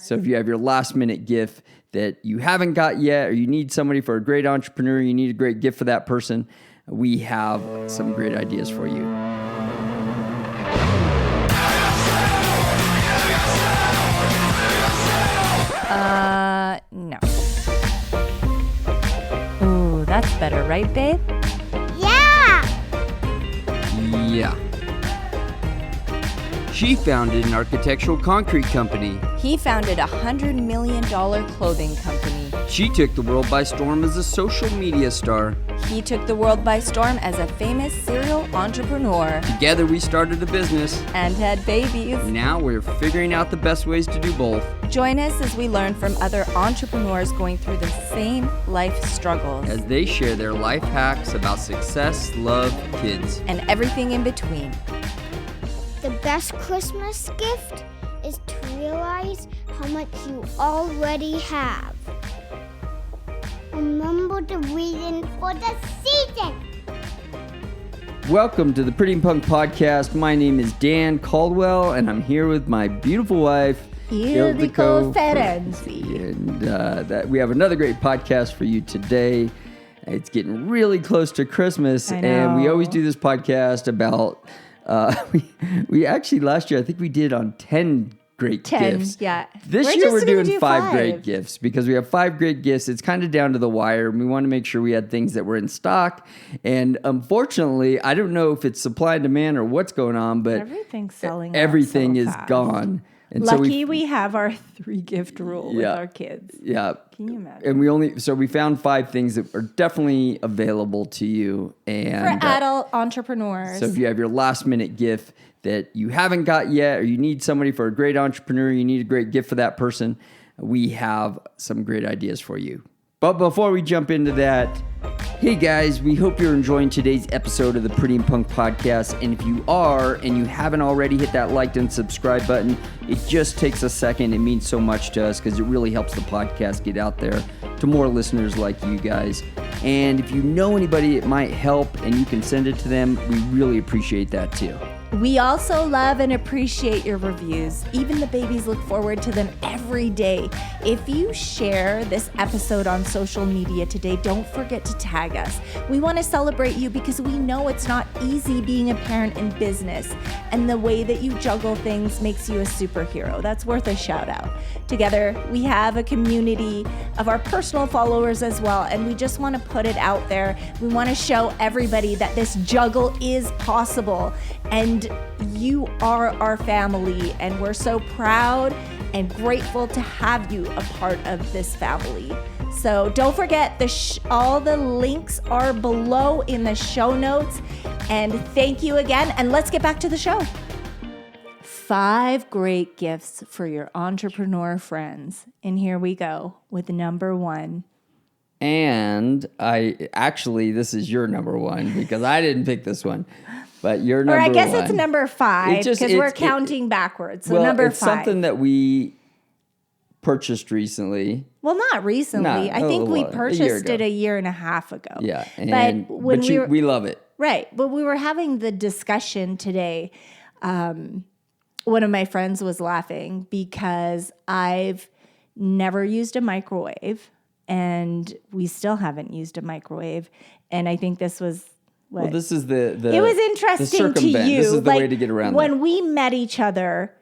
So if you have your last minute gift that you haven't got yet, or you need somebody for a great entrepreneur, you need a great gift for that person, we have some great ideas for you. No. Ooh, that's better, right, babe? Yeah. She founded an architectural concrete company. He founded a $100 million clothing company. She took the world by storm as a social media star. He took the world by storm as a famous serial entrepreneur. Together we started a business. And had babies. Now we're figuring out the best ways to do both. Join us as we learn from other entrepreneurs going through the same life struggles. As they share their life hacks about success, love, kids, and everything in between. The best Christmas gift is to realize how much you already have. Remember the reason for the season. Welcome to the Pretty Punk Podcast. My name is Dan Caldwell, and I'm here with my beautiful wife, Ildiko Ferenczi. And we have another great podcast for you today. It's getting really close to Christmas, and we always do this podcast about... we actually last year, I think we did on 10 great gifts. Yeah. This year we're doing 5 great gifts because we have 5 great gifts. It's kind of down to the wire. We want to make sure we had things that were in stock. And unfortunately, I don't know if it's supply and demand or what's going on, but everything's selling. Everything so is fast. Gone. And Lucky we have our 3 gift rule with our kids. Yeah. Can you imagine? And we found 5 things that are definitely available to you. And for adult entrepreneurs. So if you have your last minute gift that you haven't got yet, or you need somebody for a great entrepreneur, you need a great gift for that person, we have some great ideas for you. But before we jump into that, hey guys, we hope you're enjoying today's episode of the Pretty Punk Podcast. And if you are, and you haven't already, hit that like and subscribe button. It just takes a second. It means so much to us because it really helps the podcast get out there to more listeners like you guys. And if you know anybody it might help and you can send it to them, we really appreciate that too. We also love and appreciate your reviews. Even the babies look forward to them every day. If you share this episode on social media today, don't forget to tag us. We want to celebrate you because we know it's not easy being a parent in business, and the way that you juggle things makes you a superhero. That's worth a shout out. Together, we have a community of our personal followers as well, and we just want to put it out there. We want to show everybody that this juggle is possible, and you are our family, and we're so proud and grateful to have you a part of this family. So don't forget, all the links are below in the show notes. And thank you again, and let's get back to the show. 5 great gifts for your entrepreneur friends. And here we go with number 1. And this is your number 1 because I didn't pick this one. But you're number 1. Or I guess it's number 5 because we're counting backwards. So number 5. It's something that we purchased recently. Well, not recently. I think we purchased it a year and a half ago. Yeah. We love it. Right. But we were having the discussion today. One of my friends was laughing because I've never used a microwave, and we still haven't used a microwave. And I think this was... Well, this is the it was interesting to you. This is the way to get around when that. we met each other,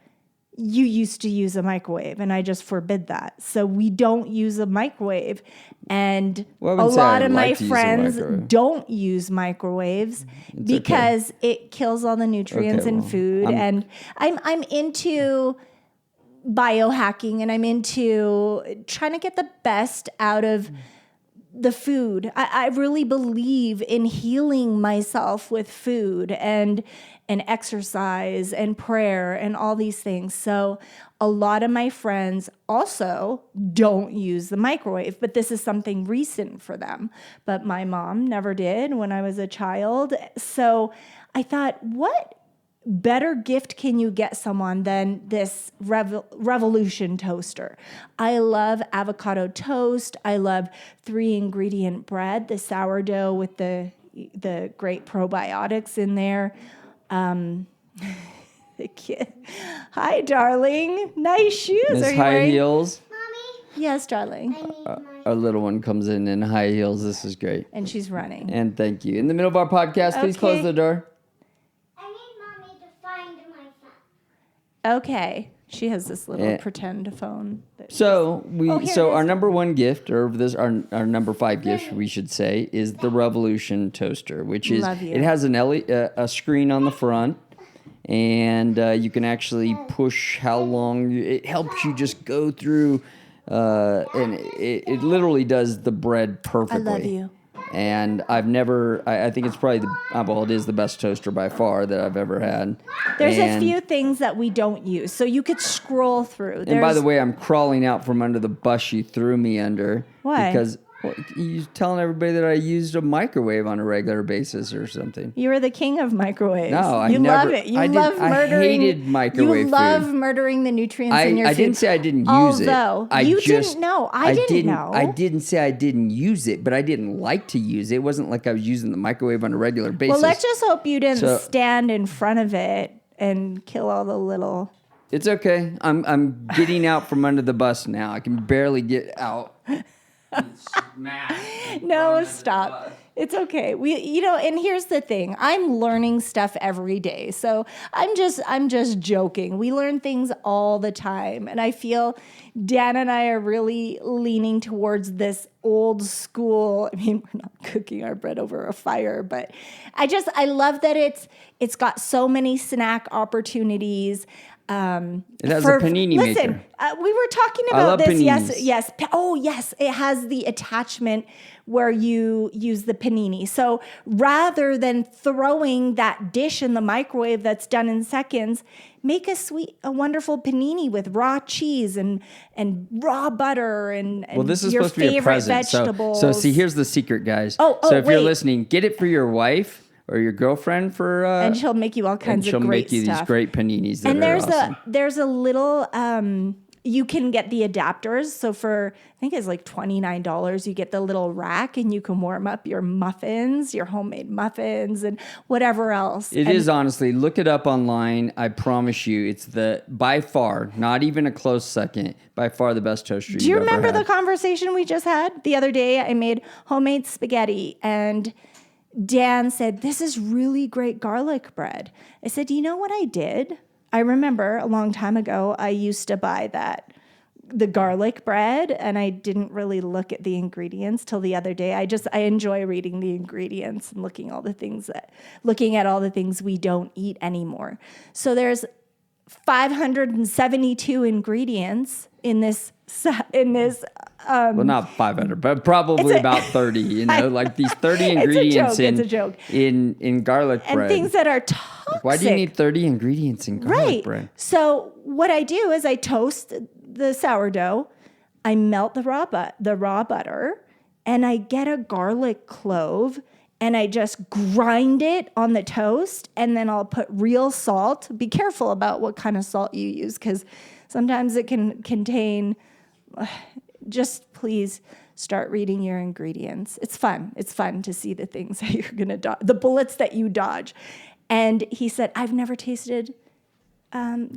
you used to use a microwave, and I just forbid that. So we don't use a microwave. And a lot of my friends don't use microwaves because it kills all the nutrients in food. And I'm into biohacking, and I'm into trying to get the best out of the food. I really believe in healing myself with food and exercise and prayer and all these things. So a lot of my friends also don't use the microwave, but this is something recent for them. But my mom never did when I was a child. So I thought, what better gift can you get someone than this Revolution toaster? I love avocado toast. I love 3-ingredient bread, the sourdough with the great probiotics in there. The kid. Hi, darling. Nice shoes. Miss Are you High wearing? Heels. Mommy, Yes, darling. I need my... Our little one comes in high heels. This is great. And she's running. And thank you. In the middle of our podcast, please close the door. I need Mommy to find my phone. Okay. She has this little pretend phone. So our is. number one gift, or our number 5 gift, we should say, is the Revolution toaster, which is Love you. it has a screen on the front, and you can actually push how long. It helps you just go through, and it literally does the bread perfectly. I love you. And I think it's probably it is the best toaster by far that I've ever had. There's a few things that we don't use, so you could scroll through. And by the way, I'm crawling out from under the bus you threw me under. Why? Because you're telling everybody that I used a microwave on a regular basis or something. You were the king of microwaves. No, I you never. love it. You I love murdering. I hated microwave You love food. murdering the nutrients in your I food. didn't say I didn't use it. Although you didn't know. I didn't know. I didn't say I didn't use it, but I didn't like to use it. It wasn't like I was using the microwave on a regular basis. Well, let's just hope you didn't stand in front of it and kill all the little. It's okay. I'm getting out from under the bus now. I can barely get out. No, stop. It's okay. And here's the thing. I'm learning stuff every day. So I'm just joking. We learn things all the time. And I feel Dan and I are really leaning towards this old school. I mean, we're not cooking our bread over a fire, but I love that it's got so many snack opportunities. It has a panini listen, maker. We were talking I love about this. paninis. Yes. Oh, yes. It has the attachment where you use the panini. So rather than throwing that dish in the microwave that's done in seconds, make a wonderful panini with raw cheese and raw butter and this is your supposed to be a favorite present. vegetables. So see, here's the secret, guys. So if you're listening, get it for your wife or your girlfriend for, and she'll make you all kinds of great stuff. She'll make you these great paninis that and are awesome. There's a little, you can get the adapters. So for, I think it's like $29, you get the little rack and you can warm up your muffins, your homemade muffins and whatever else. It is honestly, look it up online. I promise you, it's by far, not even a close second, by far the best toaster you've ever had. Do you remember the conversation we just had? The other day I made homemade spaghetti and Dan said, this is really great garlic bread. I said, you know what I did? I remember a long time ago, I used to buy the garlic bread, and I didn't really look at the ingredients till the other day. I enjoy reading the ingredients and looking at all the things we don't eat anymore. So there's 572 ingredients in this. Well, not 500, but probably about 30. Like these 30 ingredients in garlic bread. And things that are toxic. Why do you need 30 ingredients in garlic bread? So what I do is I toast the sourdough, I melt the raw butter, and I get a garlic clove, and I just grind it on the toast, and then I'll put real salt. Be careful about what kind of salt you use, because sometimes it can contain... Just please start reading your ingredients. It's fun. It's fun to see the things that you're going to dodge, the bullets that you dodge. And he said, I've never tasted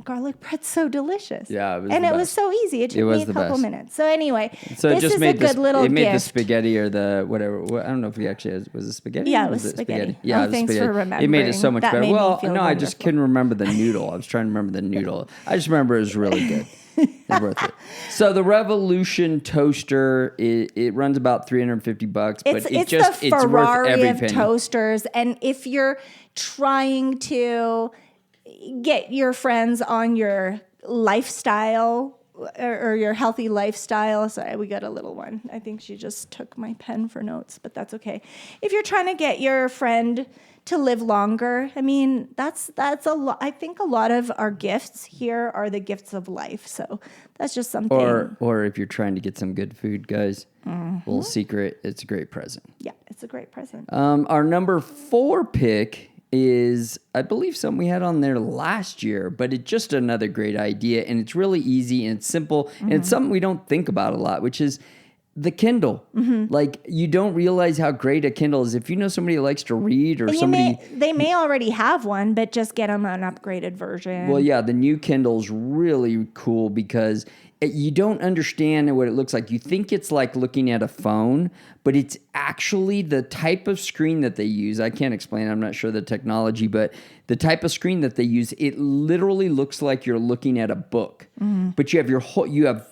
garlic bread so delicious. Yeah, it was and it was so easy. It took me a couple minutes. So anyway, so this is a good little gift. It made the spaghetti or the whatever. I don't know if we actually was it spaghetti? Yeah, it was spaghetti. Yeah, thanks for remembering. It made it so much That better. made me Well, feel no, I wonderful. just couldn't remember the noodle. I was trying to remember the noodle. I just remember it was really good. It's worth it. So the Revolution toaster, it runs about $350, but it's the worth Ferrari every of penny. toasters. And if you're trying to get your friends on your lifestyle or your healthy lifestyle, sorry, we got a little one. I think she just took my pen for notes, but that's okay. If you're trying to get your friend to live longer, I mean, that's a lot. I think a lot of our gifts here are the gifts of life. So that's just something. Or if you're trying to get some good food, guys, little secret, it's a great present. Yeah, it's a great present. Our number 4 pick is, I believe, something we had on there last year, but it's just another great idea, and it's really easy and it's simple, and it's something we don't think about a lot, which is the Kindle. Like, you don't realize how great a Kindle is. If you know somebody who likes to read, or they may already have one, but just get them an upgraded version. Well, yeah, the new Kindle's really cool because you don't understand what it looks like. You think it's like looking at a phone, but it's actually the type of screen that they use. I can't explain it. I'm not sure the technology, but the type of screen that they use, it literally looks like you're looking at a book. But you have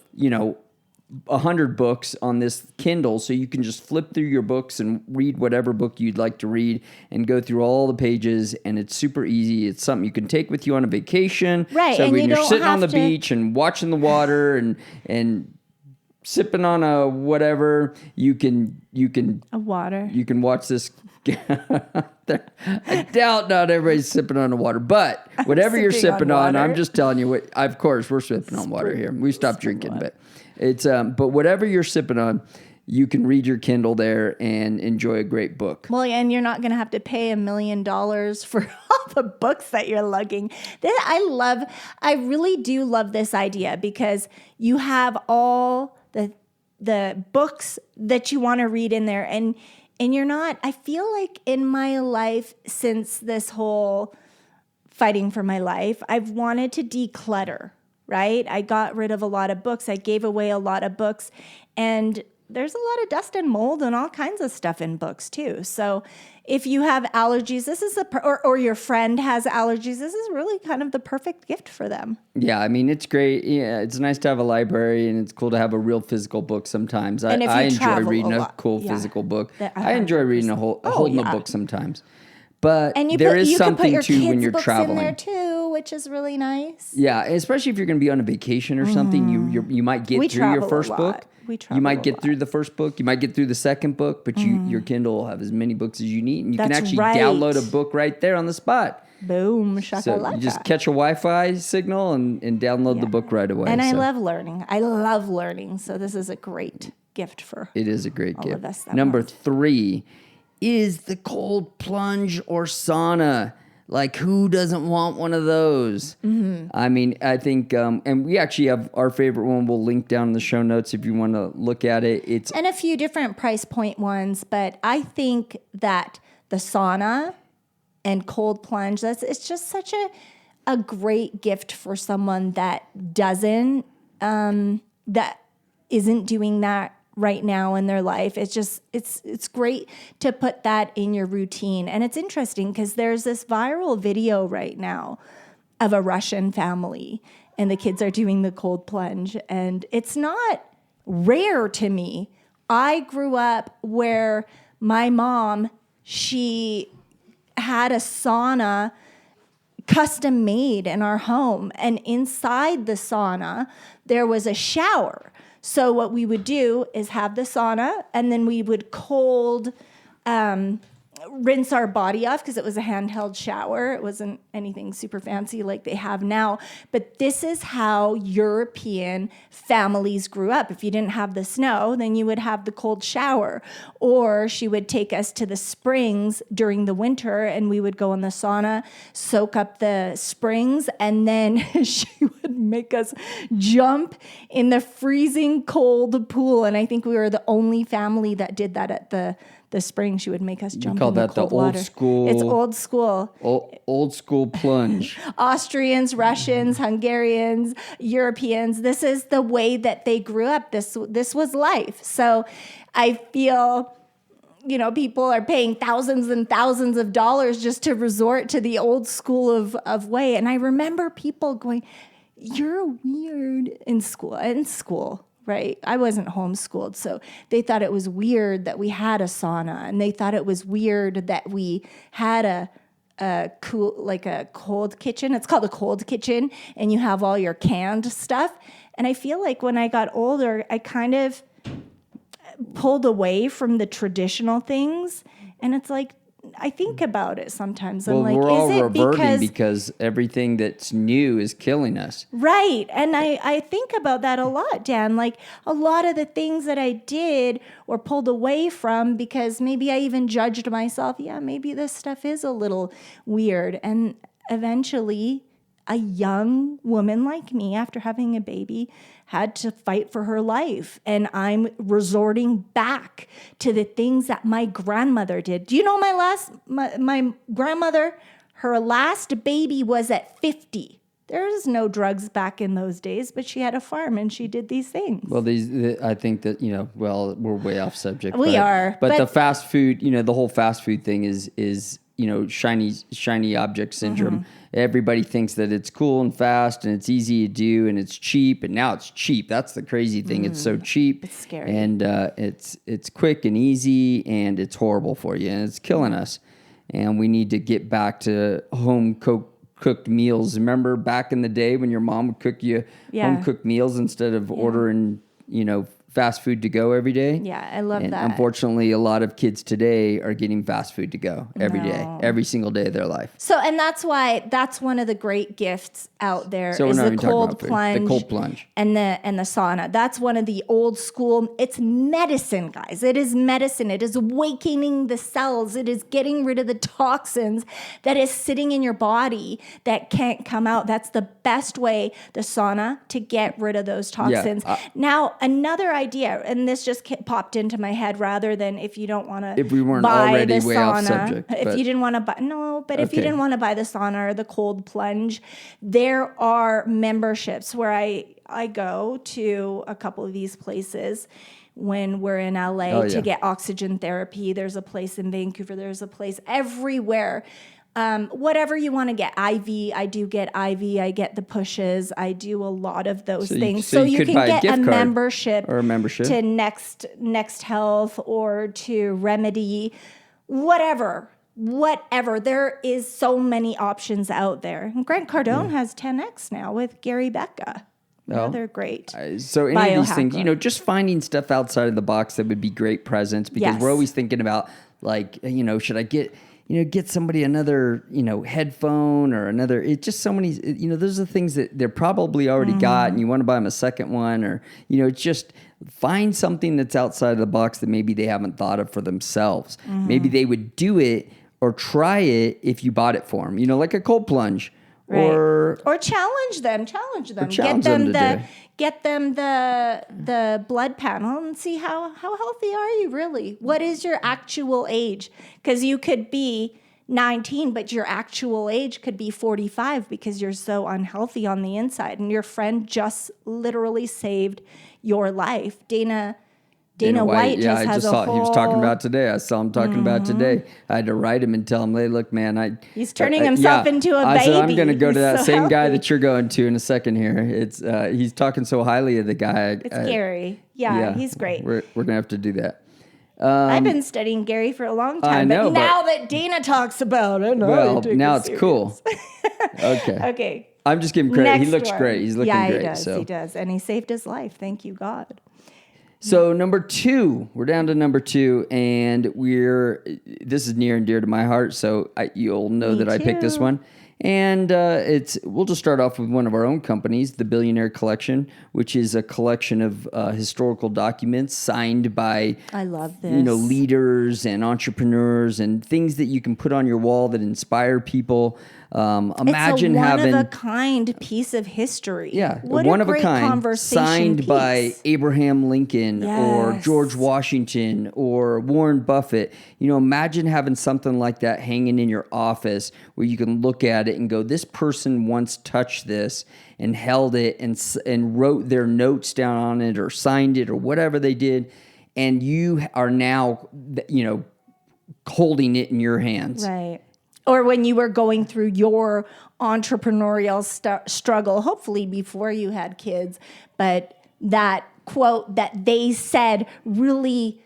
100 books on this Kindle, so you can just flip through your books and read whatever book you'd like to read and go through all the pages, and it's super easy. It's something you can take with you on a vacation. Right. So and when you're sitting on the to... beach and watching the water and sipping on a whatever, you can a water. You can watch this. I doubt not everybody's sipping on the water, but whatever you're sipping on, I'm just telling you. Of course, we're sipping on water here. We stopped drinking, but it's but whatever you're sipping on, you can read your Kindle there and enjoy a great book. Well, and you're not going to have to pay $1 million for all the books that you're lugging. I really do love this idea because you have all the books that you want to read in there, and you're not. I feel like in my life, since this whole fighting for my life, I've wanted to declutter. Right? I got rid of a lot of books. I gave away a lot of books, and there's a lot of dust and mold and all kinds of stuff in books too. So if you have allergies, this is or your friend has allergies, this is really kind of the perfect gift for them. Yeah, I mean, it's great. Yeah, it's nice to have a library, and it's cool to have a real physical book sometimes. I enjoy reading a cool physical book. I enjoy reading holding a book sometimes. But there is something too when you're traveling. In there too, which is really nice. Yeah, especially if you're going to be on a vacation or something, you might get through your first book. You might get through the first book. You might get through the second book, but your Kindle will have as many books as you need, and you can actually download a book right there on the spot. Boom, shakalaka. So you just catch a Wi-Fi signal and download the book right away. And I love learning. So this is a great gift for it is a great gift. Of us Number 3 is the cold plunge or sauna. Like, who doesn't want one of those? I mean, I think, and we actually have our favorite one. We'll link down in the show notes if you want to look at it. And a few different price point ones, but I think that the sauna and cold plunge, it's just such a great gift for someone that isn't doing that right now in their life. It's great to put that in your routine. And it's interesting because there's this viral video right now of a Russian family and the kids are doing the cold plunge. And it's not rare to me. I grew up where my mom, she had a sauna custom made in our home. And inside the sauna, there was a shower. So what we would do is have the sauna, and then we would cold rinse our body off because it was a handheld shower. It wasn't anything super fancy like they have now. But this is how European families grew up. If you didn't have the snow, then you would have the cold shower. Or she would take us to the springs during the winter, and we would go in the sauna, soak up the springs, and then she would make us jump in the freezing cold pool. And I think we were the only family that did that at the spring. She would make us jump in the cold water. Old school. It's old school. Old school plunge. Austrians, Russians, Hungarians, Europeans. This is the way that they grew up. This was life. So I feel, people are paying thousands and thousands of dollars just to resort to the old school of way. And I remember people going, "You're weird" in school. Right. I wasn't homeschooled. So they thought it was weird that we had a sauna, and they thought it was weird that we had a cold kitchen. It's called a cold kitchen, and you have all your canned stuff. And I feel like when I got older, I kind of pulled away from the traditional things. And it's like, I think about it sometimes. I'm like, we're all is it reverting because everything that's new is killing us. Right. And I think about that a lot, Dan. Like a lot of the things that I did or pulled away from because maybe I even judged myself. Yeah, maybe this stuff is a little weird. And eventually a young woman like me, after having a baby, had to fight for her life. And I'm resorting back to the things that my grandmother did. Do you know my grandmother, her last baby was at 50. There was no drugs back in those days, but she had a farm and she did these things. Well, I think that, we're way off subject. We are. But the fast food, the whole fast food thing is shiny object syndrome. Mm-hmm. Everybody thinks that it's cool and fast and it's easy to do and it's cheap. And now it's cheap. That's the crazy thing. It's so cheap. It's scary. And it's quick and easy and it's horrible for you and it's killing us. And we need to get back to home cooked meals. Remember back in the day when your mom would cook you home cooked meals instead of ordering, fast food to go every day? Yeah, I love that. Unfortunately, a lot of kids today are getting fast food to go every day, every single day of their life. So, and that's why that's one of the great gifts out there is the cold plunge. The cold plunge. And the sauna. That's one of the old school, it's medicine, guys. It is medicine. It is awakening the cells. It is getting rid of the toxins that is sitting in your body that can't come out. That's the best way, the sauna, to get rid of those toxins. Now, another idea, and this just popped into my head, rather than if you don't want to, if we weren't already way off subject, if you didn't want to buy, if you didn't want to buy the sauna or the cold plunge, there are memberships where I go to a couple of these places when we're in LA to get oxygen therapy. There's a place in Vancouver. There's a place everywhere. Whatever you want to get. IV, I do get IV. I get the pushes. I do a lot of those things. So you can get a membership to Next Health or to Remedy, whatever. There is so many options out there. And Grant Cardone has 10X now with Gary Becca. They're great. So any of these things, just finding stuff outside of the box that would be great presents, because we're always thinking about should I get somebody another, headphone or another, it's just so many, those are the things that they're probably already got and you want to buy them a second one, or, just find something that's outside of the box that maybe they haven't thought of for themselves. Maybe they would do it or try it if you bought it for them, like a cold plunge. Right. Or challenge them. Get them the blood panel and see how healthy are you really? What is your actual age? Because you could be 19, but your actual age could be 45 because you're so unhealthy on the inside. And your friend just literally saved your life. Dana White just has a whole... He was talking about today. I saw him talking about today. I had to write him and tell him, hey, look, man, he's turning himself into a baby. I said, I'm going to go to that same guy that you're going to in a second here. It's he's talking so highly of the guy. It's Gary. Yeah, he's great. We're going to have to do that. I've been studying Gary for a long time, but now that Dana talks about it, now it's cool. Okay. I'm just giving credit. He looks great. He's looking great. He does. And he saved his life. Thank you, God. So number 2, we're down to number 2, and this is near and dear to my heart, so you'll know that I picked this one. And we'll just start off with one of our own companies, the Billionaire Collection, which is a collection of historical documents signed by I love this. Leaders and entrepreneurs and things that you can put on your wall that inspire people. Imagine it's a having one-of-a-kind piece of history. Yeah, what one a of a great kind, signed piece. by Abraham Lincoln or George Washington or Warren Buffett. Imagine having something like that hanging in your office where you can look at it and go, this person once touched this and held it and wrote their notes down on it or signed it or whatever they did, and you are now, holding it in your hands. Right. Or when you were going through your entrepreneurial struggle, hopefully before you had kids, but that quote that they said really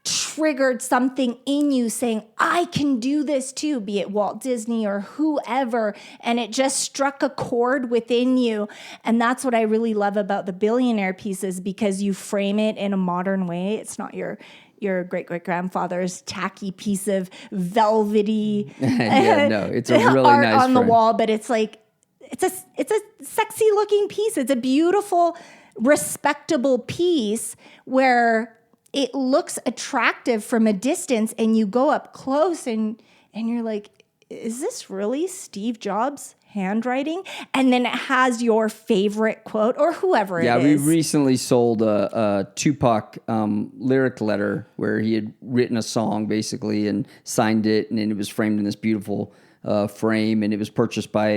triggered something in you saying, I can do this too, be it Walt Disney or whoever, and it just struck a chord within you. And that's what I really love about the Billionaire pieces, because you frame it in a modern way. It's not your great-great-grandfather's tacky piece of velvety it's a really art nice on frame. the wall, but it's like it's a sexy looking piece. It's a beautiful, respectable piece where it looks attractive from a distance, and you go up close and you're like, is this really Steve Jobs' handwriting? And then it has your favorite quote or whoever it is. Yeah, we recently sold a Tupac lyric letter where he had written a song basically and signed it, and it was framed in this beautiful frame, and it was purchased by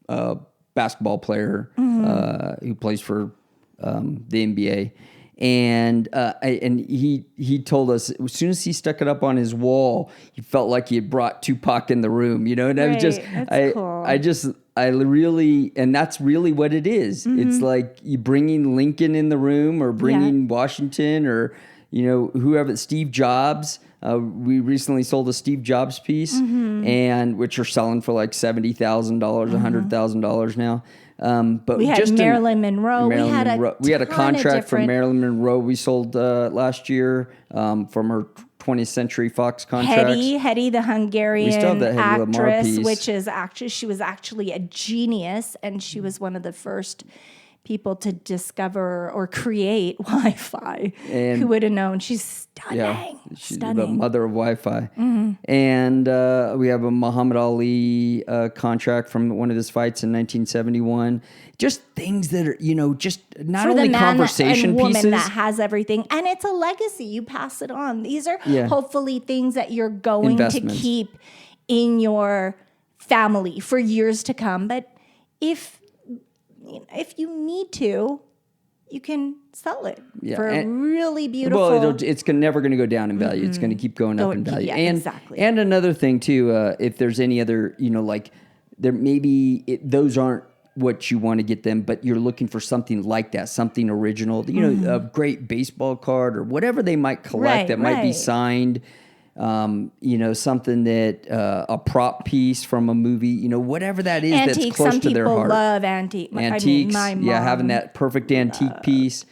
a basketball player who plays for the NBA. And he told us as soon as he stuck it up on his wall, he felt like he had brought Tupac in the room, you know. And I really, and that's really what it is. It's like you bringing Lincoln in the room, or bringing Washington, or whoever. Steve Jobs. We recently sold a Steve Jobs piece, and which are selling for like $70,000, $100,000 now. But we had just Marilyn Monroe. We had a contract from Marilyn Monroe we sold last year from her 20th Century Fox contract. Hetty, the Hungarian Hetty actress, she was actually a genius, and she was one of the first people to discover or create Wi-Fi. And who would have known? She's stunning. Yeah, she's the mother of Wi-Fi. And we have a Muhammad Ali contract from one of his fights in 1971. Just things that are, just not only conversation pieces. For the man and woman that has everything. And it's a legacy. You pass it on. These are hopefully things that you're going to keep in your family for years to come. But if you need to, you can sell it for really beautiful. Well, it's never going to go down in value. It's going to keep going up in value. Yeah, exactly. And another thing too, if there's any other, those aren't what you want to get them, but you're looking for something like that, something original. A great baseball card or whatever they might collect that might be signed. Something that a prop piece from a movie, whatever that is, antique, that's close to their heart. Some people love antiques. My mom, having that perfect antique piece.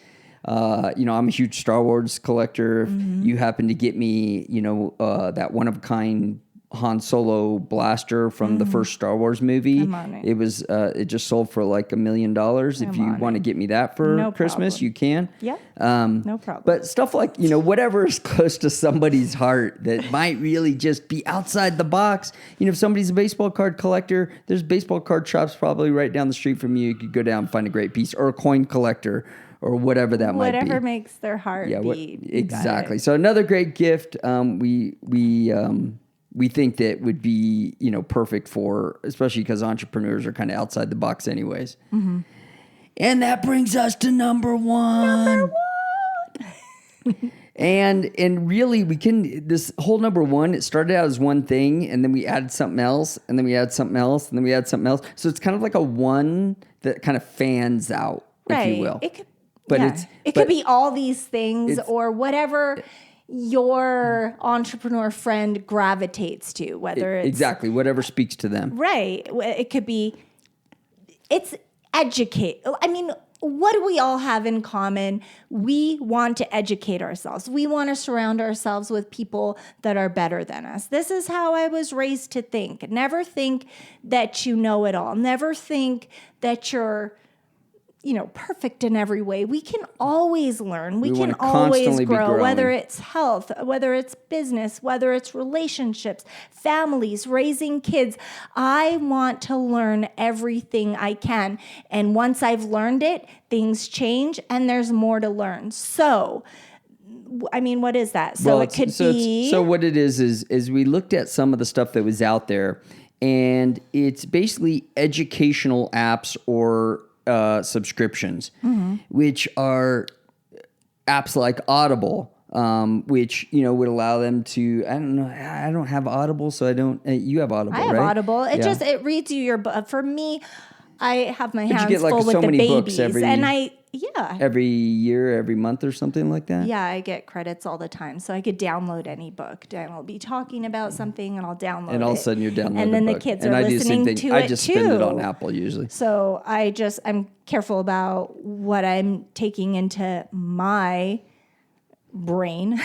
I'm a huge Star Wars collector. If you happen to get me, that one of a kind Han Solo blaster from the first Star Wars movie. It was it just sold for like $1 million. If you want to get me that for Christmas, you can. Yeah. No problem. But stuff like, whatever is close to somebody's heart that might really just be outside the box. If somebody's a baseball card collector, there's baseball card shops probably right down the street from you. You could go down and find a great piece, or a coin collector, or whatever that might be. Whatever makes their heart beat. Exactly. So another great gift. We think that would be, perfect for, especially because entrepreneurs are kind of outside the box anyways. And that brings us to number one. And really this whole number one, it started out as one thing, and then we added something else, and then we add something else, and then we add something else. So it's kind of like a one that kind of fans out, if you will. It could be all these things or whatever your entrepreneur friend gravitates to, whether it's... Exactly, whatever speaks to them. Right. It could be... It's educate. I mean, what do we all have in common? We want to educate ourselves. We want to surround ourselves with people that are better than us. This is how I was raised to think. Never think that you know it all. Never think that you're... perfect in every way. We can always learn. We can always grow, whether it's health, whether it's business, whether it's relationships, families, raising kids. I want to learn everything I can. And once I've learned it, things change and there's more to learn. So, what is that? So what it is we looked at some of the stuff that was out there, and it's basically educational apps or subscriptions, which are apps like Audible, which would allow them to. I don't know. I don't have Audible, so I don't. You have Audible, right? I have Audible. It reads you your book. For me, I have my hands full with the babies, every year, every month, or something like that. Yeah, I get credits all the time, so I could download any book. Dan will be talking about something, and I'll download it. And all of a sudden, you're downloading. And then the kids are listening to it too. I just spend it on Apple usually. So I'm careful about what I'm taking into my brain,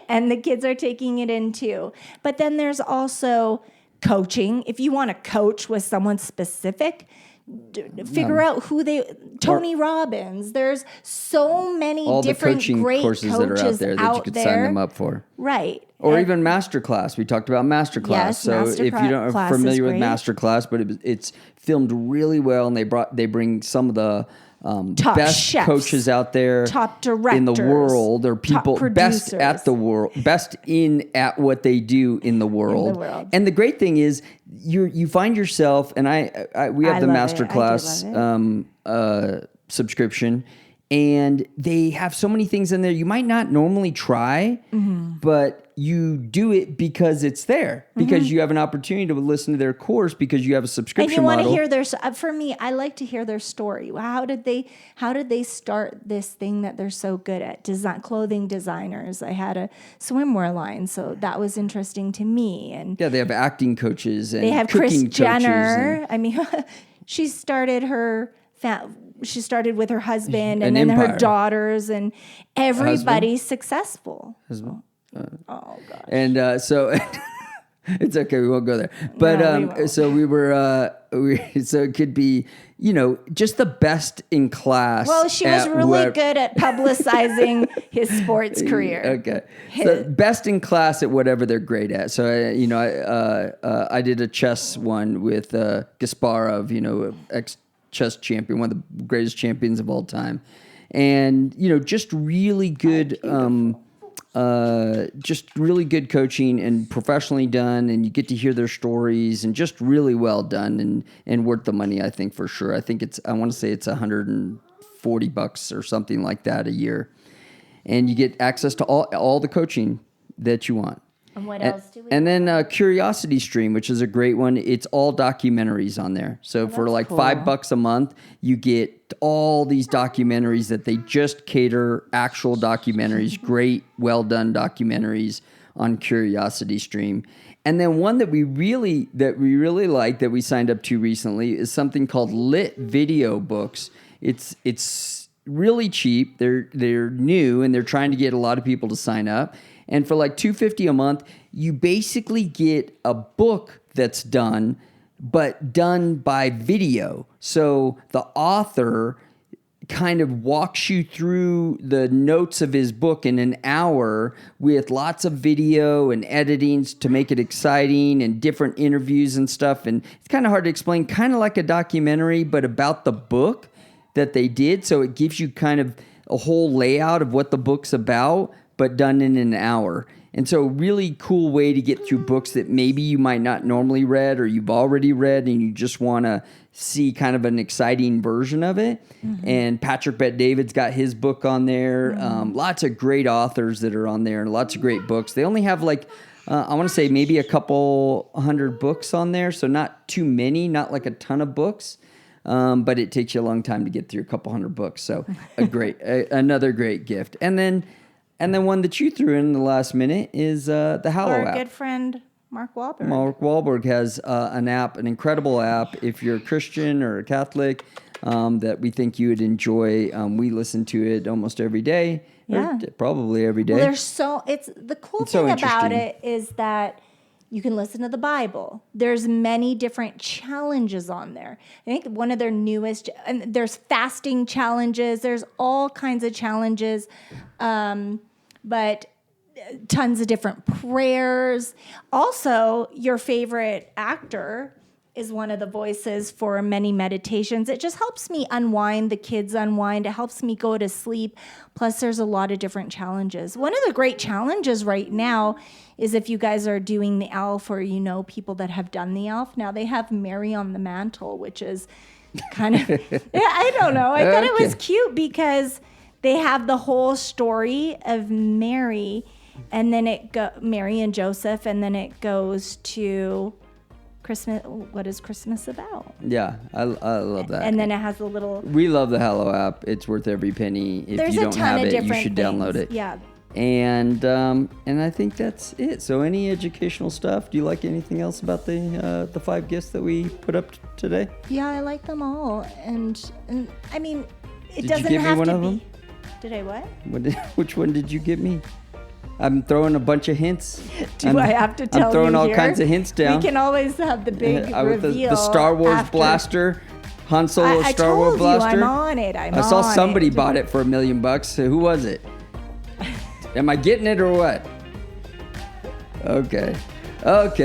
and the kids are taking it in too. But then there's also coaching. If you want to coach with someone specific, figure out who Tony Robbins. There's so many all different the coaching great courses that are out there that you could sign them up for. Right. Or even Masterclass. We talked about Masterclass. Yes, so if you don't are familiar with Masterclass, but it's filmed really well, and they bring some of the top best chefs, coaches out there, top directors in the world, or people best at the world, best at what they do in the world. And the great thing is, you find yourself, and we have the Masterclass subscription, and they have so many things in there you might not normally try, but you do it because it's there, because you have an opportunity to listen to their course because you have a subscription model. And you want to hear for me, I like to hear their story. How did they start this thing that they're so good at? Clothing designers. I had a swimwear line, so that was interesting to me. And yeah, they have acting coaches and they have cooking Kris Jenner. coaches. I mean, she started with her husband and then her daughters, and everybody's successful. Oh gosh. And so it's okay, we won't go there. But so we were so it could be, just the best in class. Well, she was really good at publicizing his sports career. Okay. So best in class at whatever they're great at. So I did a chess one with Gasparov, ex-chess champion, one of the greatest champions of all time. And just really good just really good coaching and professionally done, and you get to hear their stories, and just really well done and worth the money, I think, for sure. I think I want to say it's $140 or something like that a year. And you get access to all the coaching that you want. And what else do we And then Curiosity Stream, which is a great one. It's all documentaries on there. So for like cool. $5 a month, you get all these documentaries that they just cater, actual documentaries, great, well done documentaries on Curiosity Stream. And then one that we really like that we signed up to recently is something called Lit Video Books. It's really cheap. They're new, and they're trying to get a lot of people to sign up. And for like $250 a month, you basically get a book that's done, but done by video. So the author kind of walks you through the notes of his book in an hour with lots of video and editings to make it exciting and different interviews and stuff. And it's kind of hard to explain, kind of like a documentary, but about the book that they did. So it gives you kind of a whole layout of what the book's about, but done in an hour. And so really cool way to get through books that maybe you might not normally read, or you've already read and you just want to see kind of an exciting version of it. Mm-hmm. And Patrick Bet-David's got his book on there. Mm-hmm. Lots of great authors that are on there, and lots of great books. They only have like, I want to say maybe a couple hundred books on there. So not too many, not like a ton of books. But it takes you a long time to get through a couple hundred books. So another great gift. And then one that you threw in the last minute is the Hallow app. Our good friend Mark Wahlberg. Mark Wahlberg has an incredible app if you're a Christian or a Catholic that we think you would enjoy. We listen to it almost every day. Yeah. Probably every day. Well, the cool thing about it is that you can listen to the Bible. There's many different challenges on there. I think one of their newest, and there's fasting challenges. There's all kinds of challenges, but tons of different prayers. Also, your favorite actor is one of the voices for many meditations. It just helps me unwind, the kids unwind. It helps me go to sleep. Plus, there's a lot of different challenges. One of the great challenges right now is if you guys are doing the Elf, or people that have done the Elf. Now they have Mary on the Mantle, which is kind of, I don't know. I thought it was cute because they have the whole story of Mary, and then Mary and Joseph, and then it goes to Christmas. What is Christmas about? Yeah, I love that. And then it has a little. We love the Hallow app. It's worth every penny. If you don't have it, you should download it. Yeah. And I think that's it. So any educational stuff? Do you like anything else about the 5 gifts that we put up today? Yeah, I like them all. And I mean, it Did doesn't you give have me one to of be. them? Did I what? Which one did you give me? I'm throwing a bunch of hints. I have to tell you? I'm throwing all kinds of hints down. We can always have the big reveal. The Star Wars after. blaster, Han Solo Star Wars blaster? I'm on it. I saw somebody bought it for $1 million. Who was it? Am I getting it or what? Okay.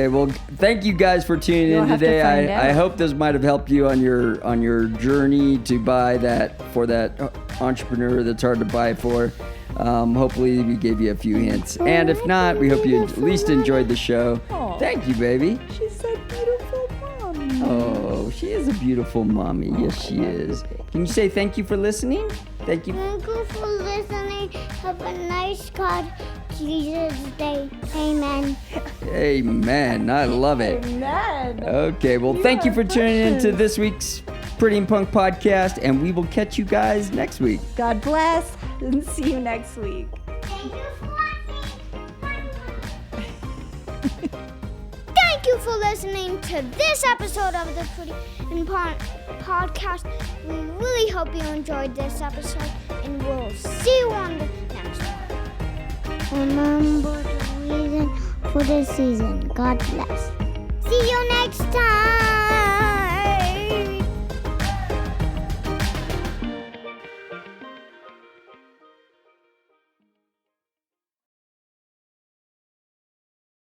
Well, thank you guys for tuning in today. I hope this might have helped you on your journey to buy that for that entrepreneur that's hard to buy for. Hopefully we gave you a few hints. And if not, we hope you at least enjoyed the show. Aww. Thank you, baby. She's a beautiful mommy. Oh, she is a beautiful mommy. Yes, she is. Can you say thank you for listening? Thank you. Thank you for listening. Have a nice God Jesus Day. Amen. Amen. I love it. Amen. Okay, well, thank you for tuning into this week's Pretty and Punk podcast, and we will catch you guys next week. God bless, and see you next week. Thank you for listening. Thank you for listening to this episode of the Pretty and Punk podcast. We really hope you enjoyed this episode, and we'll see you on the next one. Remember the reason for the season. God bless.